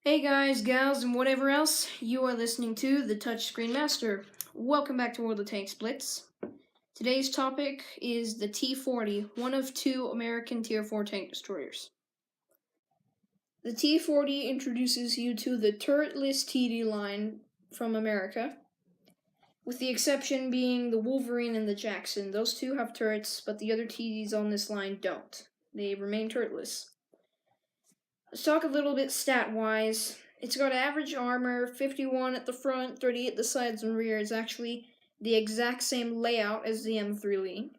Hey guys, gals, and whatever else, you are listening to the Touchscreen Master. Welcome back to WOT Blitz. Today's topic is the T40, one of two American Tier 4 tank destroyers. The T40 introduces you to the turretless TD line from America, with the exception being the Wolverine and the Jackson. Those two have turrets, but the other TDs on this line don't. They remain turretless. Let's talk a little bit stat-wise. It's got average armor, 51 at the front, 38 at the sides and rear. It's actually the exact same layout as the M3 Lee.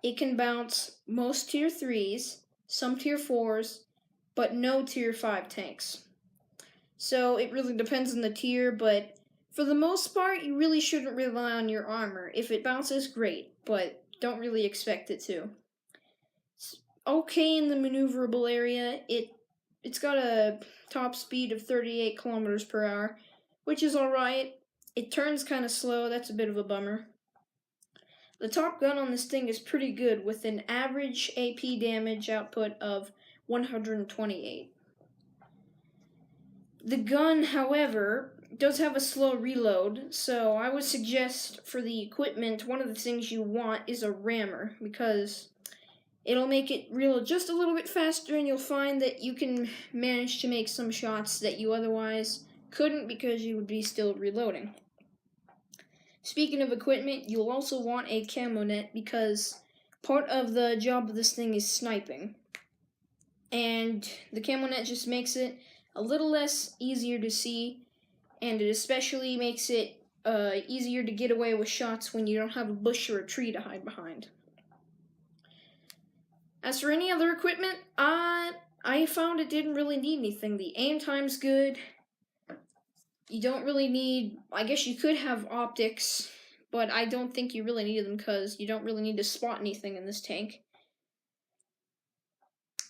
It can bounce most tier 3s, some tier 4s, but no tier 5 tanks. So it really depends on the tier, but for the most part, you really shouldn't rely on your armor. If it bounces, great, but don't really expect it to. It's okay in the maneuverable area. It's got a top speed of 38 kilometers per hour, which is alright. It turns kind of slow, that's a bit of a bummer. The top gun on this thing is pretty good, with an average AP damage output of 128. The gun, however, does have a slow reload, so I would suggest for the equipment, one of the things you want is a rammer, because it'll make it reload just a little bit faster, and you'll find that you can manage to make some shots that you otherwise couldn't because you would be still reloading. Speaking of equipment, you'll also want a camo net because part of the job of this thing is sniping. And the camo net just makes it a little less easier to see, and it especially makes it easier to get away with shots when you don't have a bush or a tree to hide behind. As for any other equipment, I found it didn't really need anything. The aim time's good. You don't really need, I guess you could have optics, but I don't think you really need them because you don't really need to spot anything in this tank.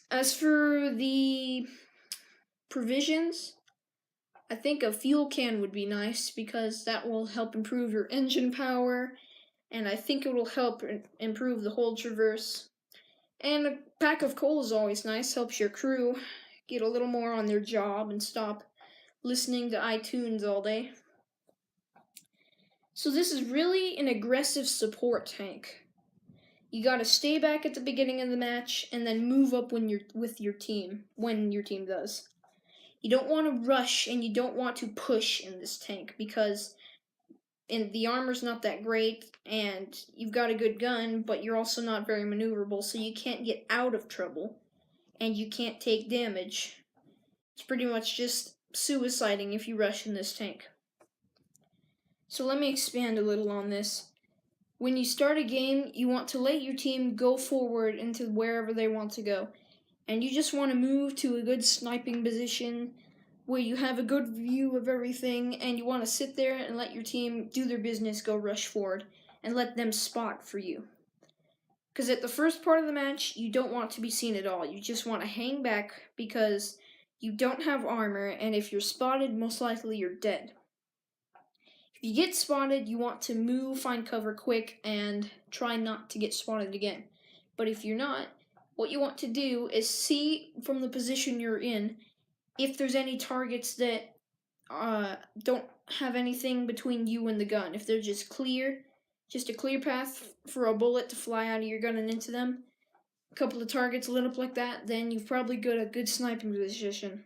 As for the provisions, I think a fuel can would be nice because that will help improve your engine power, and I think it will help improve the whole traverse. And a pack of coal is always nice, helps your crew get a little more on their job and stop listening to iTunes all day. So this is really an aggressive support tank. You gotta stay back at the beginning of the match and then move up when your team does. You don't want to rush and you don't want to push in this tank because the armor's not that great, and you've got a good gun, but you're also not very maneuverable, so you can't get out of trouble, and you can't take damage. It's pretty much just suiciding if you rush in this tank. So let me expand a little on this. When you start a game, you want to let your team go forward into wherever they want to go, and you just want to move to a good sniping position where you have a good view of everything, and you want to sit there and let your team do their business, go rush forward, and let them spot for you. Because at the first part of the match, you don't want to be seen at all. You just want to hang back because you don't have armor, and if you're spotted, most likely you're dead. If you get spotted, you want to move, find cover quick, and try not to get spotted again. But if you're not, what you want to do is see from the position you're in if there's any targets that don't have anything between you and the gun. If they're just a clear path for a bullet to fly out of your gun and into them, a couple of targets lit up like that, then you've probably got a good sniping position.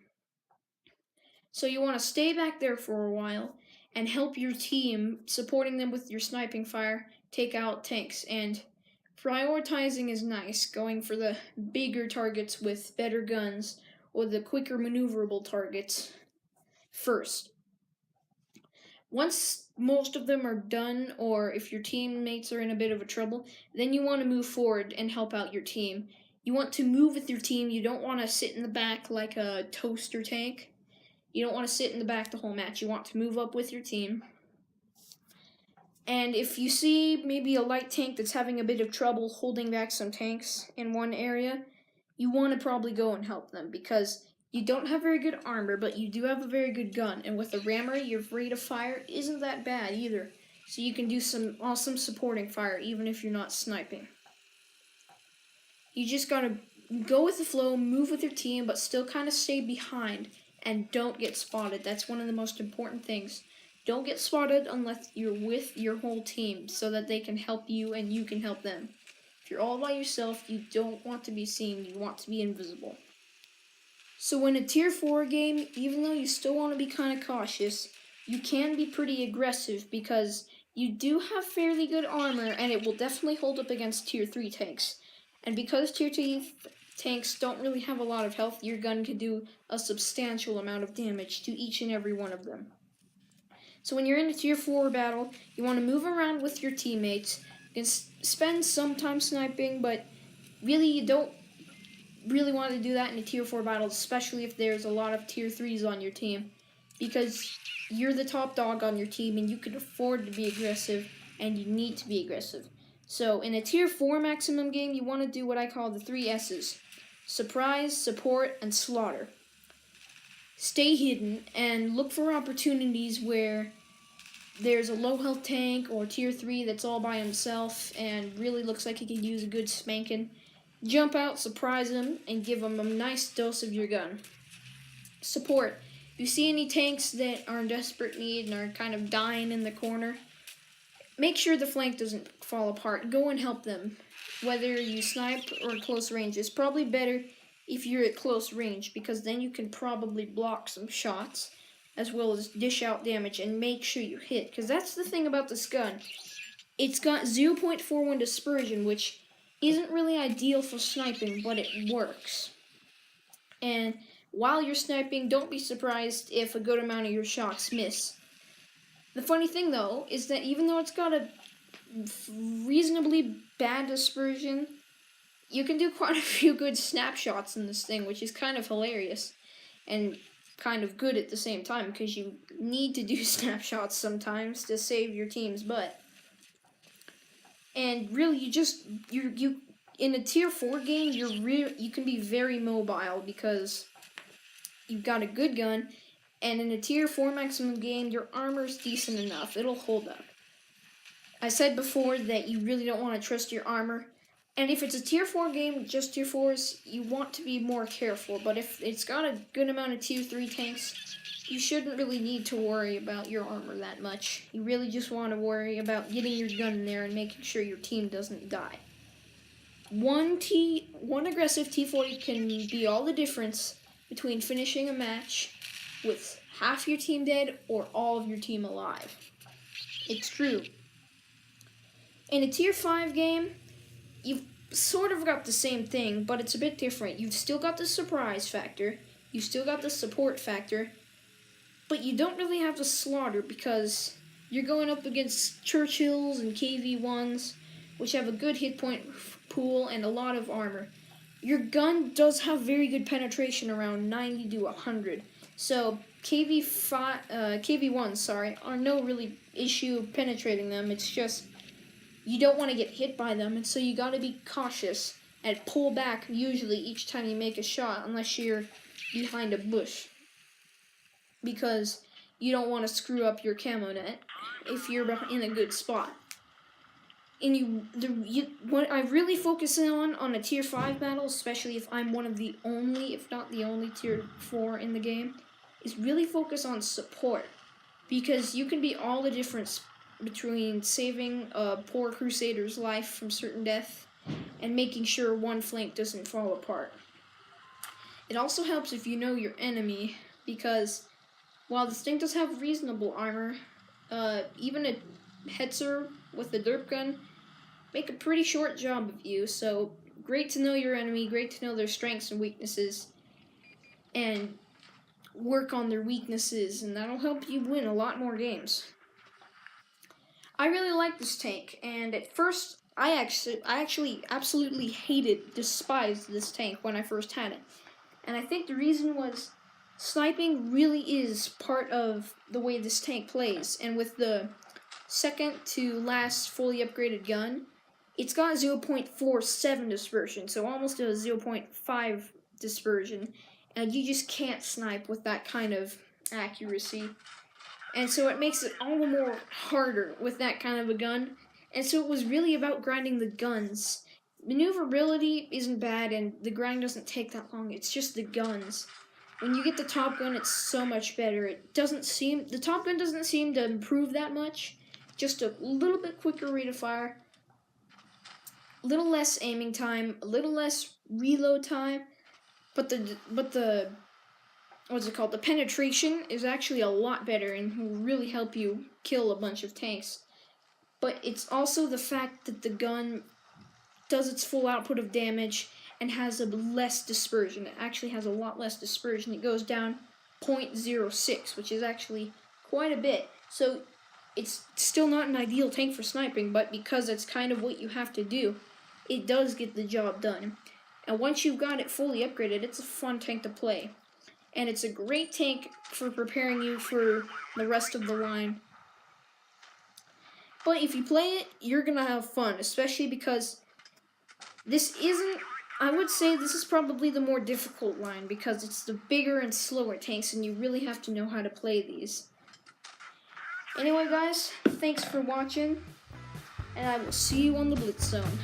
So you want to stay back there for a while and help your team, supporting them with your sniping fire, take out tanks. And prioritizing is nice, going for the bigger targets with better guns, or the quicker maneuverable targets first. Once most of them are done, or if your teammates are in a bit of a trouble, then you want to move forward and help out your team. You want to move with your team. You don't want to sit in the back like a toaster tank. You don't want to sit in the back the whole match. You want to move up with your team. And if you see maybe a light tank that's having a bit of trouble holding back some tanks in one area, you want to probably go and help them because you don't have very good armor, but you do have a very good gun. And with a rammer, your rate of fire isn't that bad either. So you can do some awesome supporting fire even if you're not sniping. You just gotta go with the flow, move with your team, but still kind of stay behind and don't get spotted. That's one of the most important things. Don't get spotted unless you're with your whole team so that they can help you and you can help them. If you're all by yourself, you don't want to be seen, you want to be invisible. So in a tier 4 game, even though you still want to be kind of cautious, you can be pretty aggressive because you do have fairly good armor and it will definitely hold up against tier 3 tanks. And because tier 2 tanks don't really have a lot of health, your gun can do a substantial amount of damage to each and every one of them. So when you're in a tier 4 battle, you want to move around with your teammates. You can spend some time sniping, but really you don't really want to do that in a tier 4 battle, especially if there's a lot of tier 3s on your team, because you're the top dog on your team and you can afford to be aggressive and you need to be aggressive. So in a tier 4 maximum game, you want to do what I call the 3 S's: surprise, support, and slaughter. Stay hidden and look for opportunities where there's a low health tank or tier 3 that's all by himself and really looks like he could use a good spanking. Jump out, surprise him, and give him a nice dose of your gun. Support. If you see any tanks that are in desperate need and are kind of dying in the corner, make sure the flank doesn't fall apart. Go and help them. Whether you snipe or close range, it's probably better if you're at close range, because then you can probably block some shots as well as dish out damage and make sure you hit, because that's the thing about this gun. It's got 0.41 dispersion, which isn't really ideal for sniping, but it works. And while you're sniping, don't be surprised if a good amount of your shots miss. The funny thing though is that even though it's got a reasonably bad dispersion, you can do quite a few good snapshots in this thing, which is kind of hilarious and kind of good at the same time, because you need to do snapshots sometimes to save your team's butt. And really, you in a tier 4 game, you can be very mobile because you've got a good gun, and in a tier 4 maximum game, your armor's decent enough. It'll hold up. I said before that you really don't want to trust your armor. And if it's a tier 4 game, just tier 4s, you want to be more careful. But if it's got a good amount of tier 3 tanks, you shouldn't really need to worry about your armor that much. You really just want to worry about getting your gun in there and making sure your team doesn't die. One aggressive T40 can be all the difference between finishing a match with half your team dead or all of your team alive. It's true. In a tier 5 game, you've sort of got the same thing, but it's a bit different. You've still got the surprise factor, you've still got the support factor, but you don't really have the slaughter because you're going up against Churchills and KV-1s, which have a good hit point pool and a lot of armor. Your gun does have very good penetration, around 90 to 100, so KV-1s, are no really issue penetrating them. It's just you don't want to get hit by them, and so you got to be cautious and pull back usually each time you make a shot, unless you're behind a bush, because you don't want to screw up your camo net if you're in a good spot. And what I really focus on a tier 5 battle, especially if I'm one of the only, if not the only tier 4 in the game, is really focus on support, because you can be all the difference between saving a poor Crusader's life from certain death and making sure one flank doesn't fall apart. It also helps if you know your enemy, because while this thing does have reasonable armor, even a Hetzer with a derp gun make a pretty short job of you, so great to know your enemy, great to know their strengths and weaknesses, and work on their weaknesses, and that'll help you win a lot more games. I really like this tank, and at first, I actually absolutely despised this tank when I first had it. And I think the reason was sniping really is part of the way this tank plays, and with the second to last fully upgraded gun, it's got 0.47 dispersion, so almost a 0.5 dispersion, and you just can't snipe with that kind of accuracy. And so it makes it all the more harder with that kind of a gun. And so it was really about grinding the guns. Maneuverability isn't bad, and the grind doesn't take that long. It's just the guns. When you get the Top Gun, it's so much better. The Top Gun doesn't seem to improve that much. Just a little bit quicker rate of fire, a little less aiming time, a little less reload time, but the what's it called? The penetration is actually a lot better and will really help you kill a bunch of tanks. But it's also the fact that the gun does its full output of damage and has a less dispersion. It actually has a lot less dispersion. It goes down 0.06, which is actually quite a bit. So it's still not an ideal tank for sniping, but because that's kind of what you have to do, it does get the job done. And once you've got it fully upgraded, it's a fun tank to play. And it's a great tank for preparing you for the rest of the line. But if you play it, you're going to have fun, especially because I would say this is probably the more difficult line because it's the bigger and slower tanks and you really have to know how to play these. Anyway guys, thanks for watching and I will see you on the Blitz Zone.